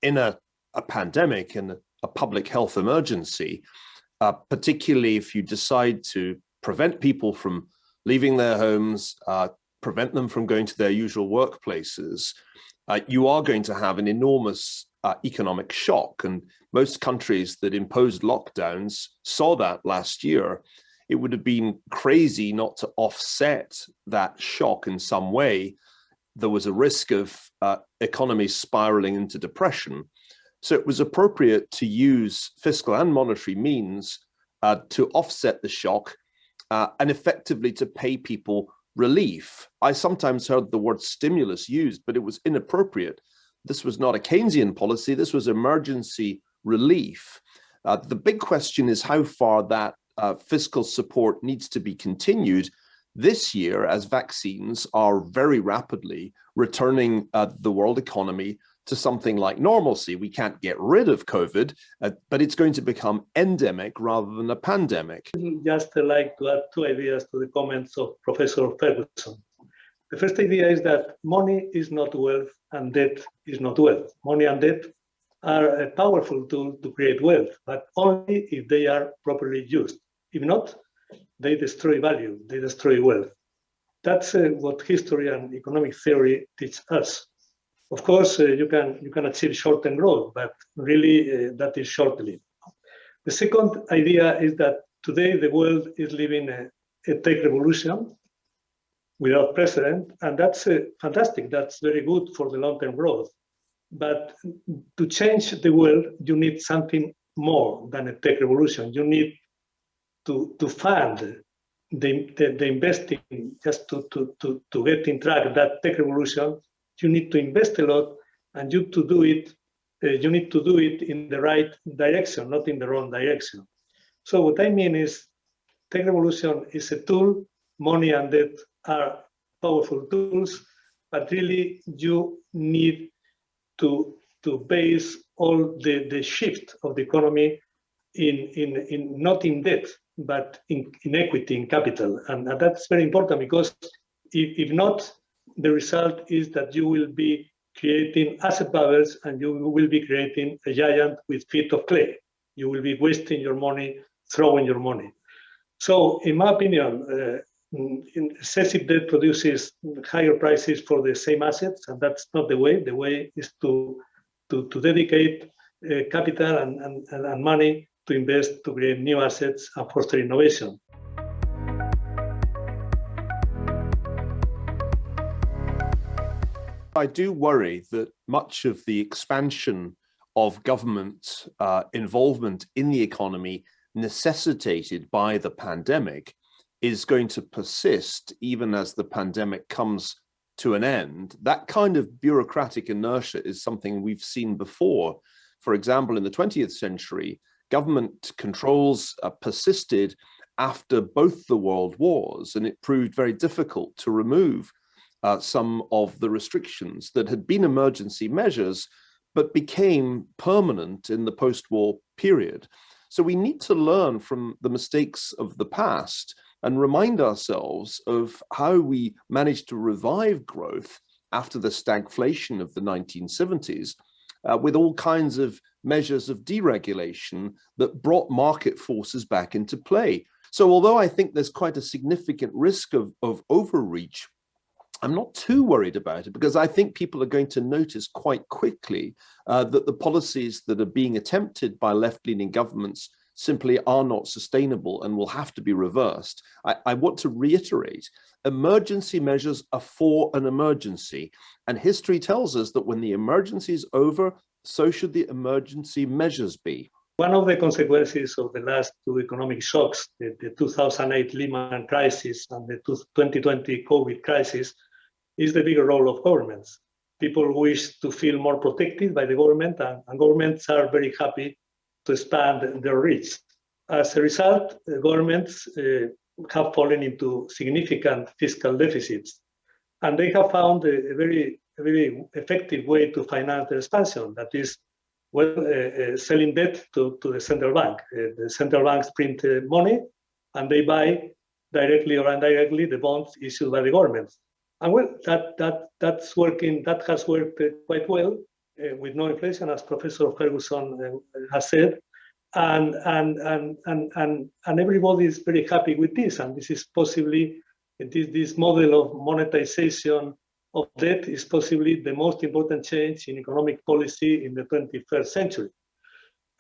in a pandemic and a public health emergency, particularly if you decide to prevent people from leaving their homes, prevent them from going to their usual workplaces, you are going to have an enormous economic shock. And most countries that imposed lockdowns saw that last year. It would have been crazy not to offset that shock in some way. There was a risk of economies spiraling into depression. So it was appropriate to use fiscal and monetary means to offset the shock and effectively to pay people relief. I sometimes heard the word stimulus used, but it was inappropriate. This was not a Keynesian policy. This was emergency relief. The big question is how far that fiscal support needs to be continued this year as vaccines are very rapidly returning the world economy to something like normalcy. We can't get rid of COVID, but it's going to become endemic rather than a pandemic. Just like to add two ideas to the comments of Professor Ferguson. The first idea is that money is not wealth and debt is not wealth. Money and debt are a powerful tool to create wealth, but only if they are properly used. If not, they destroy value, they destroy wealth. That's what history and economic theory teach us. Of course, you can achieve short-term growth, but really that is short-lived. The second idea is that today the world is living a tech revolution without precedent, and that's fantastic. That's very good for the long-term growth. But to change the world, you need something more than a tech revolution. You need to fund the investing just to get in track that tech revolution. You need to invest a lot, and you need to do it in the right direction, not in the wrong direction. So what I mean is, tech revolution is a tool. Money and debt are powerful tools, but really you need to base all the shift of the economy in not in debt, but in equity, in capital, and that's very important, because if not, the result is that you will be creating asset bubbles and you will be creating a giant with feet of clay. You will be wasting your money, throwing your money. So in my opinion, excessive debt produces higher prices for the same assets, and that's not the way. The way is to dedicate capital and money to invest, to create new assets and foster innovation. I do worry that much of the expansion of government involvement in the economy necessitated by the pandemic is going to persist even as the pandemic comes to an end. That kind of bureaucratic inertia is something we've seen before. For example, in the 20th century, government controls persisted after both the world wars, and it proved very difficult to remove some of the restrictions that had been emergency measures, but became permanent in the post-war period. So we need to learn from the mistakes of the past and remind ourselves of how we managed to revive growth after the stagflation of the 1970s with all kinds of measures of deregulation that brought market forces back into play. So although I think there's quite a significant risk of overreach, I'm not too worried about it, because I think people are going to notice quite quickly that the policies that are being attempted by left-leaning governments simply are not sustainable and will have to be reversed. I want to reiterate, emergency measures are for an emergency. And history tells us that when the emergency is over, so should the emergency measures be. One of the consequences of the last two economic shocks, the 2008 Lehman crisis and the 2020 COVID crisis, is the bigger role of governments. People wish to feel more protected by the government, and governments are very happy to expand their reach. As a result, governments have fallen into significant fiscal deficits, and they have found a very effective way to finance their expansion. That is, selling debt to the central bank. The central banks print money, and they buy directly or indirectly the bonds issued by the governments. And well, that's working. That has worked quite well. with no inflation, as Professor Ferguson has said, and everybody is very happy with this. And this is possibly this model of monetization of debt is possibly the most important change in economic policy in the 21st century.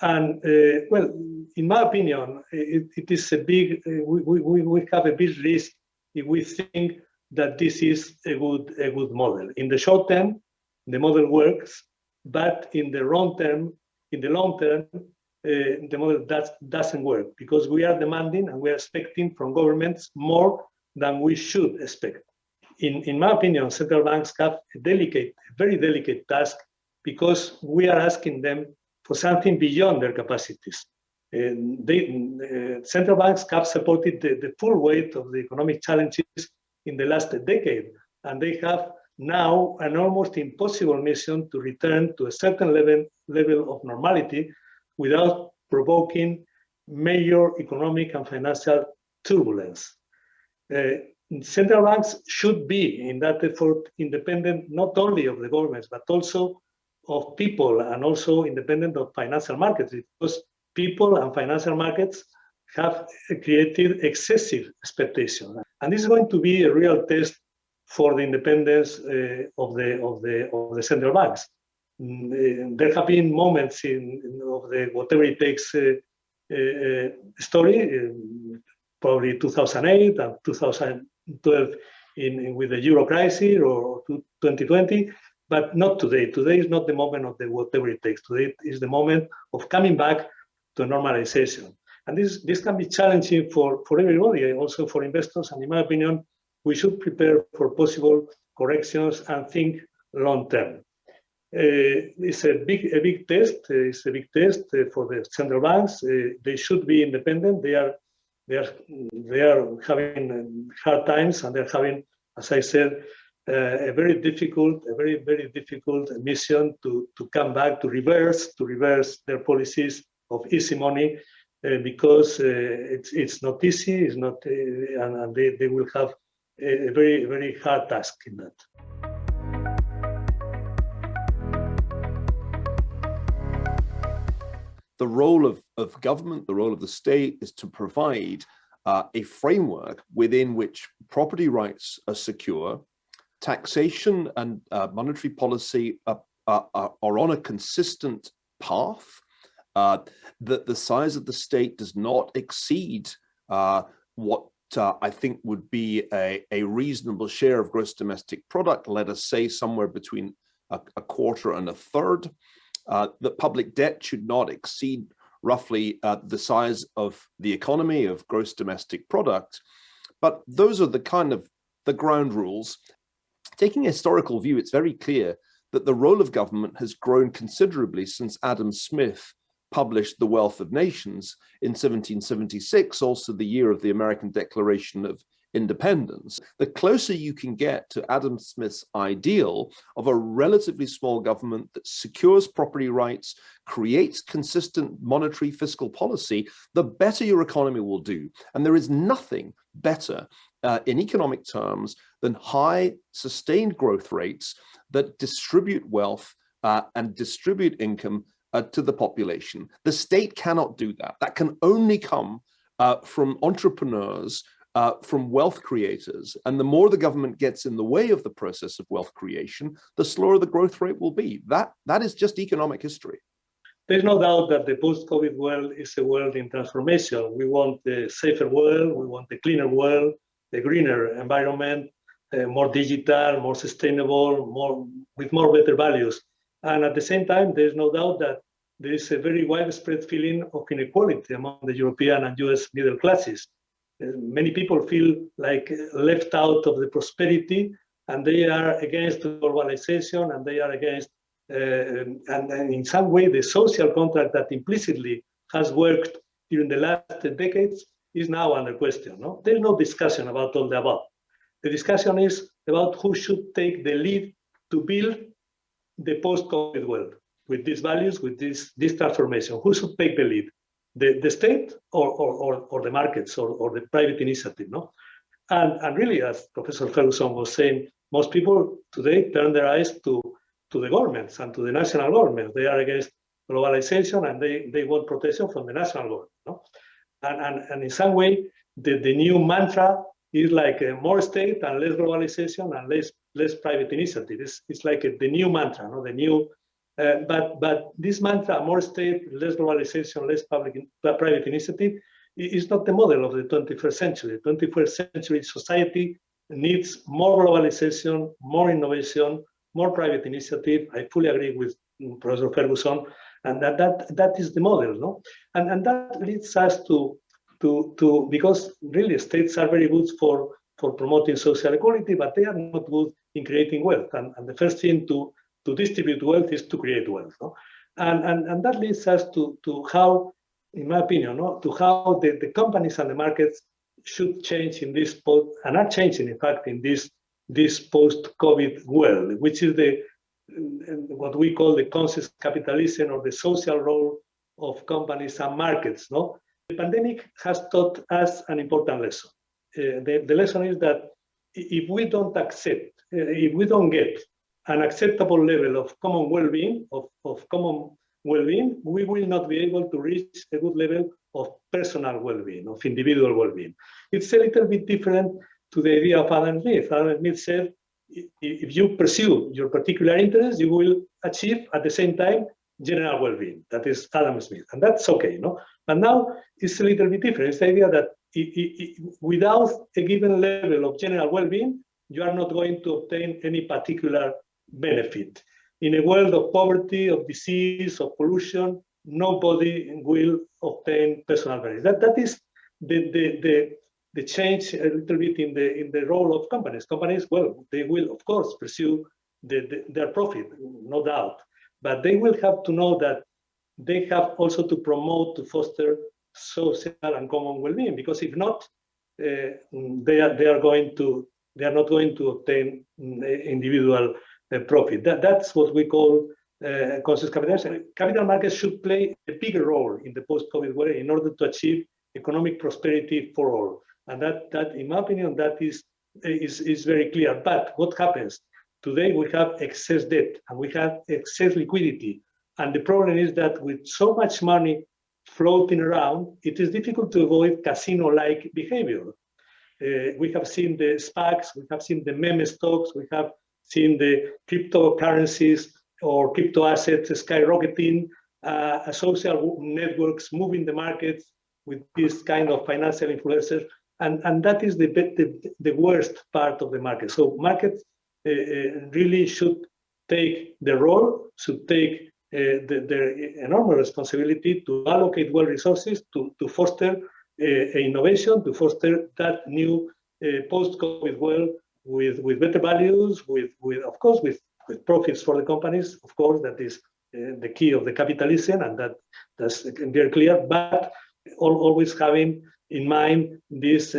And well, in my opinion, it is a big, we have a big risk if we think that this is a good model. In the short term, the model works, but in the long term, the model doesn't work, because we are demanding and we are expecting from governments more than we should expect. In my opinion, central banks have a very delicate task, because we are asking them for something beyond their capacities. Central banks have supported the full weight of the economic challenges in the last decade, and they have now an almost impossible mission to return to a certain level of normality without provoking major economic and financial turbulence. Central banks should be, in that effort, independent not only of the governments, but also of people, and also independent of financial markets, because people and financial markets have created excessive expectations. And this is going to be a real test for the independence of the central banks. There have been moments of the whatever it takes story, probably 2008 and 2012 with the euro crisis, or 2020, but not today. Today is not the moment of the whatever it takes. Today is the moment of coming back to normalization. And this can be challenging for everybody, also for investors. And in my opinion, we should prepare for possible corrections and think long term. It's a big test. It's a big test for the central banks. They should be independent. They are having hard times, and they're having, as I said, a very difficult mission to come back, to reverse their policies of easy money, because it's not easy. It's not, and they will have a very hard task in that. The role of government, the role of the state, is to provide a framework within which property rights are secure, taxation and monetary policy are on a consistent path, that the size of the state does not exceed what I think would be a reasonable share of gross domestic product, let us say somewhere between a quarter and a third. That public debt should not exceed roughly the size of the economy, of gross domestic product. But those are the ground rules. Taking a historical view, it's very clear that the role of government has grown considerably since Adam Smith published The Wealth of Nations in 1776, also the year of the American Declaration of Independence. The closer you can get to Adam Smith's ideal of a relatively small government that secures property rights, creates consistent monetary fiscal policy, the better your economy will do. And there is nothing better in economic terms than high sustained growth rates that distribute wealth and distribute income to the population. The state cannot do that. That can only come from entrepreneurs, from wealth creators. And the more the government gets in the way of the process of wealth creation, the slower the growth rate will be. That is just economic history. There's no doubt that the post-COVID world is a world in transformation. We want a safer world, we want a cleaner world, a greener environment, more digital, more sustainable, with more better values. And at the same time, there's no doubt that there is a very widespread feeling of inequality among the European and US middle classes. Many people feel like left out of the prosperity, and they are against globalization, and they are against, and in some way, the social contract that implicitly has worked during the last decades is now under question. No? There's no discussion about all the above. The discussion is about who should take the lead to build the post-COVID world with these values, with this transformation. Who should take the lead? The state or the markets or the private initiative, no? And really, as Professor Ferguson was saying, most people today turn their eyes to to the governments and to the national governments. They are against globalization and they want protection from the national government. No? And in some way, the new mantra is like more state and less globalization and less private initiative. It's like the new mantra, no? The new. But this mantra, more state, less globalization, less private initiative, is not the model of the 21st century. The 21st century society needs more globalization, more innovation, more private initiative. I fully agree with Professor Ferguson, and that is the model, no? And that leads us to because really states are very good for promoting social equality, but they are not good in creating wealth. And the first thing to distribute wealth is to create wealth, no? And that leads us to how, in my opinion, no, to how the companies and the markets should change in this and are changing, in fact, in this post-COVID world, which is what we call the conscious capitalism, or the social role of companies and markets. No, the pandemic has taught us an important lesson. The lesson is that if we don't get an acceptable level of common well-being, we will not be able to reach a good level of personal well-being, of individual well-being. It's a little bit different to the idea of Adam Smith. Adam Smith said, if you pursue your particular interest, you will achieve at the same time general well-being. That is Adam Smith, and that's okay, no? But now it's a little bit different. It's the idea that without a given level of general well-being, you are not going to obtain any particular benefit. In a world of poverty, of disease, of pollution, nobody will obtain personal benefit. That is the change a little bit in the role of companies. Companies, well, they will of course pursue their profit, no doubt, but they will have to know that they have also to promote, to foster social and common well-being, because if not, they are not going to obtain individual profit. That's what we call conscious capitalism. Capital markets should play a bigger role in the post-COVID world in order to achieve economic prosperity for all. And that in my opinion, that is very clear. But what happens? Today we have excess debt and we have excess liquidity. And the problem is that with so much money floating around, it is difficult to avoid casino-like behavior. We have seen the SPACs, we have seen the meme stocks, we have seen the cryptocurrencies or crypto assets skyrocketing, social networks moving the markets with this kind of financial influencers. And that is the worst part of the market. So markets really should take the role, should take their enormous responsibility to allocate well resources to foster innovation, to foster that new post-COVID world with better values, with profits for the companies. Of course, that is the key of the capitalism, and that's very clear. But always having in mind this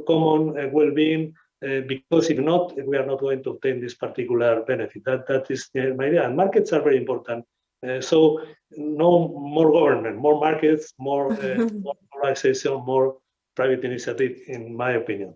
common well-being, because if not, we are not going to obtain this particular benefit. That is my idea. And markets are very important. So no more government, more markets, more polarization, more private initiative, in my opinion.